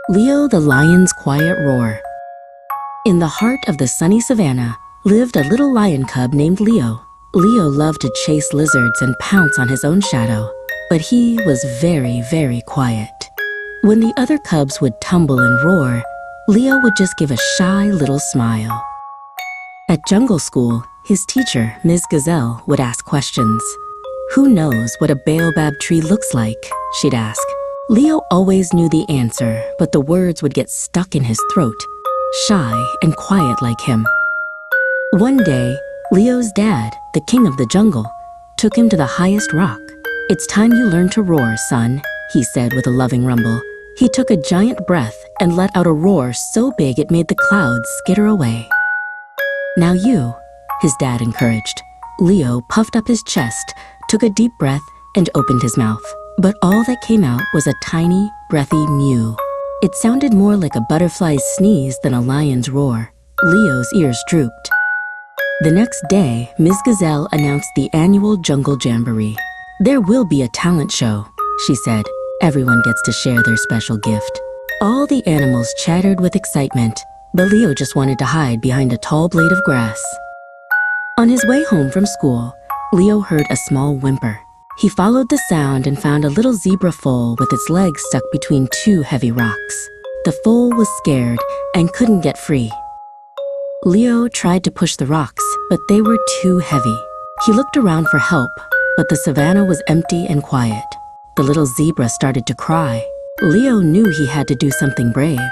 Leo the Lion's Quiet Roar. In the heart of the sunny savannah lived a little lion cub named Leo. Leo loved to chase lizards and pounce on his own shadow, but he was very, very quiet. When the other cubs would tumble and roar, Leo would just give a shy little smile. At jungle school, his teacher, Ms. Gazelle, would ask questions. "Who knows what a baobab tree looks like?" she'd ask. Leo always knew the answer, but the words would get stuck in his throat, shy and quiet like him. One day, Leo's dad, the king of the jungle, took him to the highest rock. "It's time you learn to roar, son," he said with a loving rumble. He took a giant breath and let out a roar so big it made the clouds skitter away. "Now you," his dad encouraged. Leo puffed up his chest, took a deep breath, and opened his mouth. But all that came out was a tiny, breathy mew. It sounded more like a butterfly's sneeze than a lion's roar. Leo's ears drooped. The next day, Ms. Gazelle announced the annual Jungle Jamboree. "There will be a talent show," she said. "Everyone gets to share their special gift." All the animals chattered with excitement, but Leo just wanted to hide behind a tall blade of grass. On his way home from school, Leo heard a small whimper. He followed the sound and found a little zebra foal with its legs stuck between two heavy rocks. The foal was scared and couldn't get free. Leo tried to push the rocks, but they were too heavy. He looked around for help, but the savannah was empty and quiet. The little zebra started to cry. Leo knew he had to do something brave.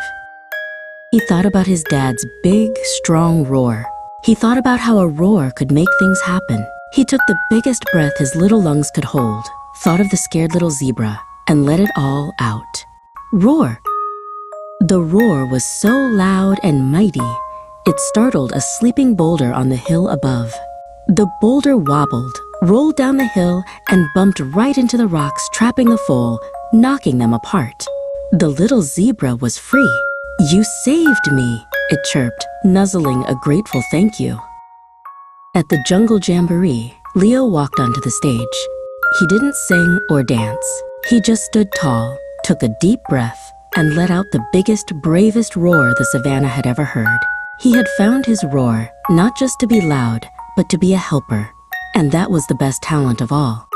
He thought about his dad's big, strong roar. He thought about how a roar could make things happen. He took the biggest breath his little lungs could hold, thought of the scared little zebra, and let it all out. Roar! The roar was so loud and mighty, it startled a sleeping boulder on the hill above. The boulder wobbled, rolled down the hill, and bumped right into the rocks, trapping the foal, knocking them apart. The little zebra was free. "You saved me," it chirped, nuzzling a grateful thank you. At the Jungle Jamboree, Leo walked onto the stage. He didn't sing or dance. He just stood tall, took a deep breath, and let out the biggest, bravest roar the savannah had ever heard. He had found his roar, not just to be loud, but to be a helper. And that was the best talent of all.